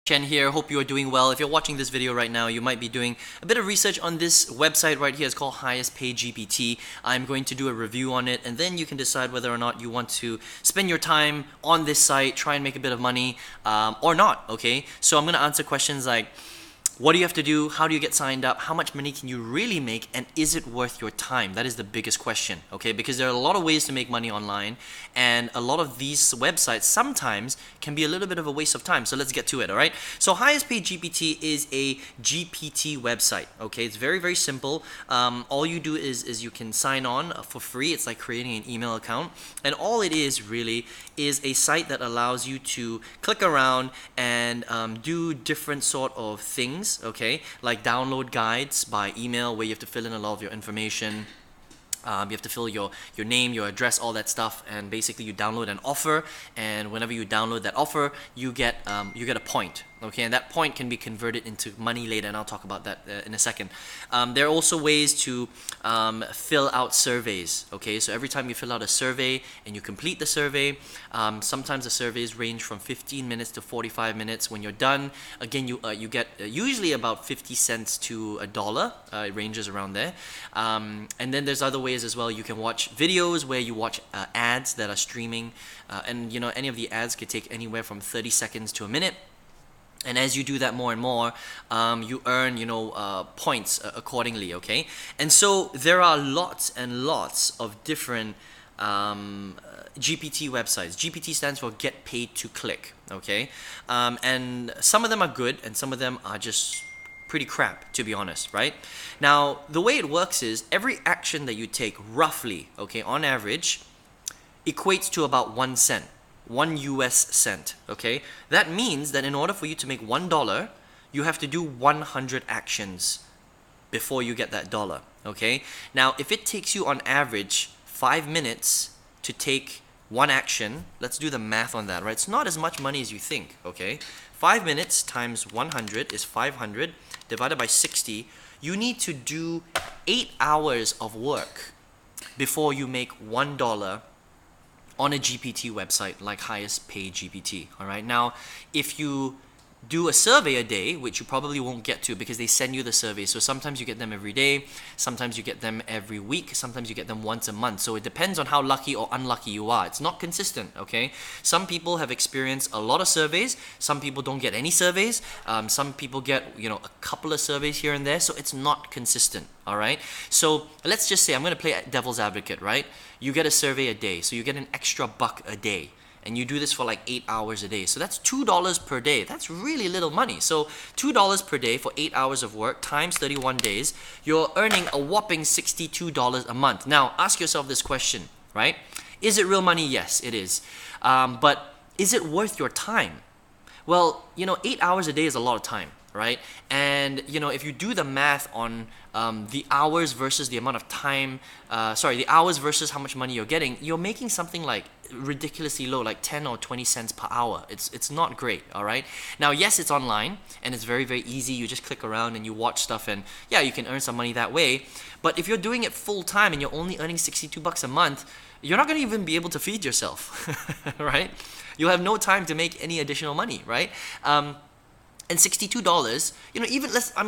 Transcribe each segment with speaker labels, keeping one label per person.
Speaker 1: Chen here. Hope you are doing well. If you're watching this video right now, you might be doing a bit of research on this website right here. It's called Highest Pay GPT. I'm going to do a review on it, and then you can decide whether or not you want to spend your time on this site, try and make a bit of money, or not. Okay, so I'm going to answer questions like, what do you have to do? How do you get signed up? How much money can you really make? And is it worth your time? That is the biggest question, okay? Because there are a lot of ways to make money online, and a lot of these websites sometimes can be a little bit of a waste of time. So let's get to it, all right? So Highest Paid GPT is a GPT website, okay? It's very, very simple. All you do is you can sign on for free. It's like creating an email account. And all it is really is a site that allows you to click around and do different sort of things, okay, like download guides by email where you have to fill in a lot of your information. You have to fill your name, your address, all that stuff, and basically you download an offer, and whenever you download that offer, you get a point, okay, and that point can be converted into money later, and I'll talk about that in a second. There are also ways to fill out surveys, okay, so every time you fill out a survey and you complete the survey, sometimes the surveys range from 15 minutes to 45 minutes. When you're done, again, you get usually about 50 cents to $1. It ranges around there, and then there's other ways as well. You can watch videos where you watch ads that are streaming, and you know, any of the ads could take anywhere from 30 seconds to a minute. And as you do that more and more, you earn, points accordingly, okay? And so there are lots and lots of different GPT websites. GPT stands for Get Paid to Click, okay? And some of them are good, and some of them are just pretty crap, to be honest, right? Now, the way it works is every action that you take roughly, okay, on average, equates to about 1 cent. 1 US cent, okay? That means that in order for you to make $1, you have to do 100 actions before you get that dollar, okay? Now, if it takes you on average 5 minutes to take one action, let's do the math on that, right? It's not as much money as you think, okay? 5 minutes times 100 is 500 divided by 60. You need to do 8 hours of work before you make $1 on a GPT website like Highest Paid GPT, all right? Now, if you do a survey a day, which you probably won't get to because they send you the survey, so sometimes you get them every day, sometimes you get them every week, sometimes you get them once a month, so it depends on how lucky or unlucky you are. It's not consistent, okay? Some people have experienced a lot of surveys, some people don't get any surveys, some people get, a couple of surveys here and there, so it's not consistent, all right? So let's just say, I'm gonna play devil's advocate, right? You get a survey a day, so you get an extra buck a day, and you do this for like 8 hours a day. So that's $2 per day. That's really little money. So $2 per day for 8 hours of work times 31 days, you're earning a whopping $62 a month. Now, ask yourself this question, right? Is it real money? Yes, it is. But is it worth your time? Well, 8 hours a day is a lot of time, right? And if you do the math on the hours versus the amount of time, the hours versus how much money you're getting, you're making something like ridiculously low, like 10 or 20 cents per hour. It's not great, all right? Now, yes, it's online and it's very, very easy. You just click around and you watch stuff, and yeah, you can earn some money that way. But if you're doing it full time and you're only earning 62 bucks a month, you're not going to even be able to feed yourself, right? You'll have no time to make any additional money, right? And $62,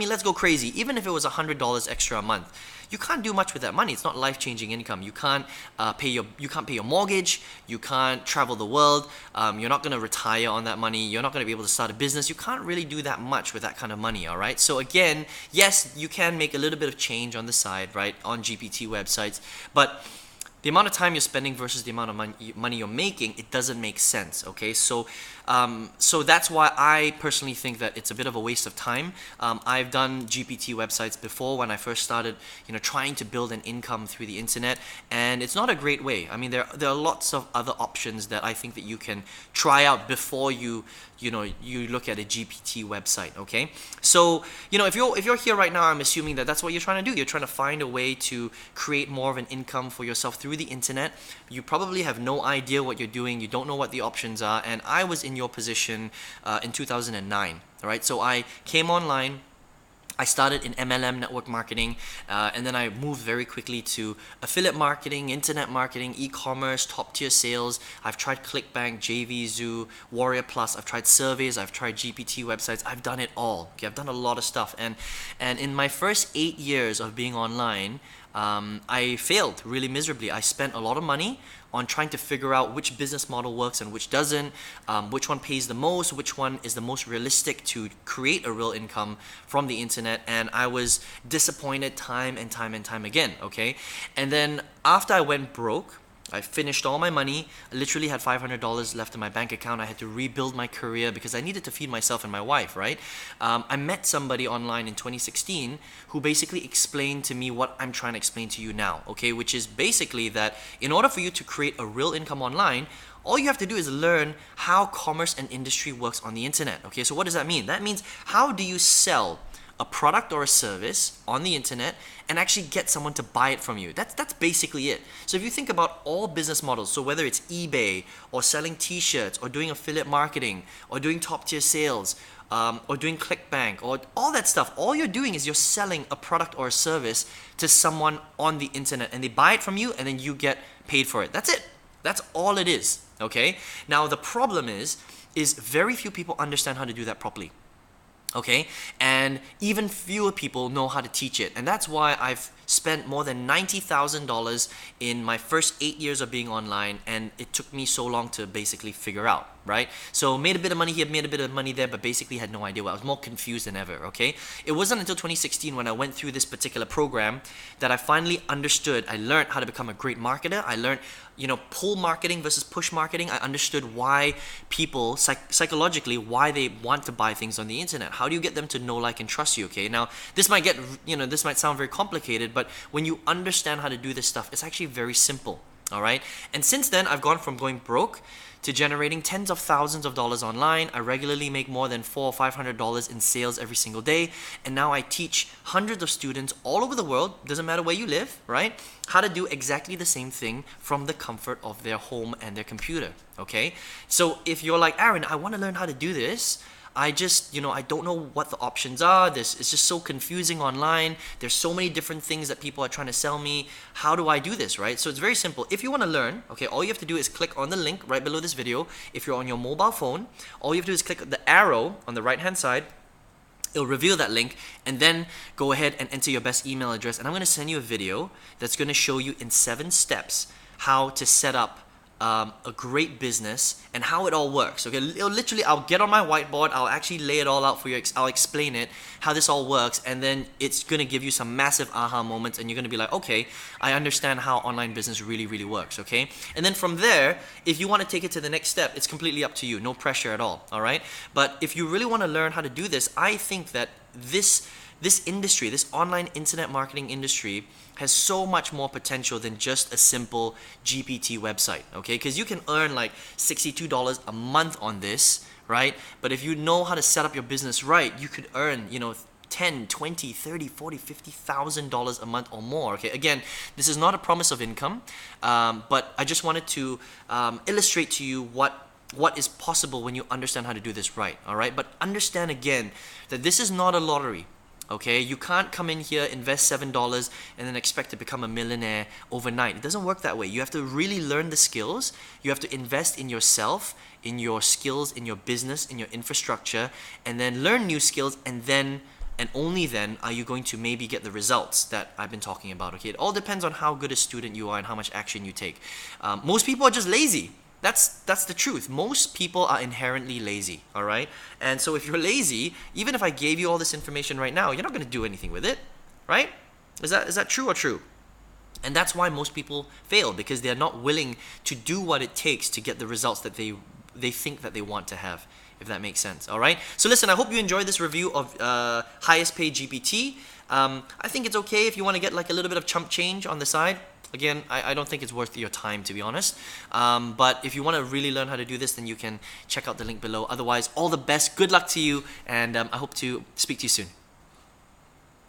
Speaker 1: let's go crazy. Even if it was $100 extra a month, you can't do much with that money. It's not life-changing income. You can't pay your mortgage. You can't travel the world. You're not going to retire on that money. You're not going to be able to start a business. You can't really do that much with that kind of money, all right? So again, yes, you can make a little bit of change on the side, right, on GPT websites, but the amount of time you're spending versus the amount of money you're making, it doesn't make sense, okay? So that's why I personally think that it's a bit of a waste of time. I've done GPT websites before when I first started, trying to build an income through the internet, and it's not a great way. I mean, there are lots of other options that I think that you can try out before you look at a GPT website, okay? So, if you're here right now, I'm assuming that that's what you're trying to do. You're trying to find a way to create more of an income for yourself through the internet. You probably have no idea what you're doing. You don't know what the options are, and I was in your position in 2009, all right? So I came online. I started in MLM, network marketing, and then I moved very quickly to affiliate marketing, internet marketing, e-commerce, top tier sales. I've tried ClickBank, JVZoo, Warrior Plus. I've tried surveys. I've tried GPT websites. I've done it all. Okay, I've done a lot of stuff. And in my first 8 years of being online, I failed really miserably. I spent a lot of money on trying to figure out which business model works and which doesn't, which one pays the most, which one is the most realistic to create a real income from the internet, and I was disappointed time and time and time again, okay? And then after I went broke, I finished all my money. I literally had $500 left in my bank account. I had to rebuild my career because I needed to feed myself and my wife, right? I met somebody online in 2016 who basically explained to me what I'm trying to explain to you now, okay? Which is basically that in order for you to create a real income online, all you have to do is learn how commerce and industry works on the internet, okay? So what does that mean? That means how do you sell a product or a service on the internet and actually get someone to buy it from you. That's basically it. So if you think about all business models, so whether it's eBay or selling t-shirts or doing affiliate marketing or doing top tier sales or doing ClickBank or all that stuff, all you're doing is you're selling a product or a service to someone on the internet and they buy it from you and then you get paid for it. That's it. That's all it is, okay? Now the problem is very few people understand how to do that properly. Okay, and even fewer people know how to teach it, and that's why I've spent more than $90,000 in my first 8 years of being online, and it took me so long to basically figure out, right? So made a bit of money here, made a bit of money there, but basically had no idea. I was more confused than ever, okay? It wasn't until 2016 when I went through this particular program that I finally understood. I learned how to become a great marketer. I learned, pull marketing versus push marketing. I understood why people, psychologically, why they want to buy things on the internet. How do you get them to know, like, and trust you, okay? Now, this might this might sound very complicated, but when you understand how to do this stuff, it's actually very simple, all right? And since then, I've gone from going broke to generating tens of thousands of dollars online. I regularly make more than $400 or $500 in sales every single day. And now I teach hundreds of students all over the world, doesn't matter where you live, right? How to do exactly the same thing from the comfort of their home and their computer, okay? So if you're like, Aaron, I want to learn how to do this, I just, I don't know what the options are. It's just so confusing online. There's so many different things that people are trying to sell me. How do I do this, right? So it's very simple. If you want to learn, okay, all you have to do is click on the link right below this video. If you're on your mobile phone, all you have to do is click the arrow on the right-hand side. It'll reveal that link, and then go ahead and enter your best email address. And I'm going to send you a video that's going to show you in 7 steps how to set up a great business and how it all works. Okay, literally, I'll get on my whiteboard, I'll actually lay it all out for you, I'll explain it, how this all works, and then it's gonna give you some massive aha moments, and you're gonna be like, okay, I understand how online business really, really works, okay? And then from there, if you wanna take it to the next step, it's completely up to you, no pressure at all, all right? But if you really wanna learn how to do this, I think that this industry, this online internet marketing industry, has so much more potential than just a simple GPT website, okay? Because you can earn like $62 a month on this, right? But if you know how to set up your business right, you could earn, $10, $20, $30, $40, $50,000 a month or more, okay? Again, this is not a promise of income, but I just wanted to illustrate to you what is possible when you understand how to do this right, all right? But understand again that this is not a lottery. Okay, you can't come in here, invest $7 and then expect to become a millionaire overnight. It doesn't work that way. You have to really learn the skills. You have to invest in yourself, in your skills, in your business, in your infrastructure, and then learn new skills, and then and only then are you going to maybe get the results that I've been talking about. Okay, it all depends on how good a student you are and how much action you take. Most people are just lazy. That's the truth. Most people are inherently lazy, all right? And so if you're lazy, even if I gave you all this information right now, you're not going to do anything with it, right? Is that true or true? And that's why most people fail, because they're not willing to do what it takes to get the results that they think that they want to have, if that makes sense, all right? So listen, I hope you enjoyed this review of Highest Paid GPT. I think it's okay if you want to get like a little bit of chump change on the side. Again, I don't think it's worth your time, to be honest. But if you want to really learn how to do this, then you can check out the link below. Otherwise, all the best. Good luck to you, and I hope to speak to you soon.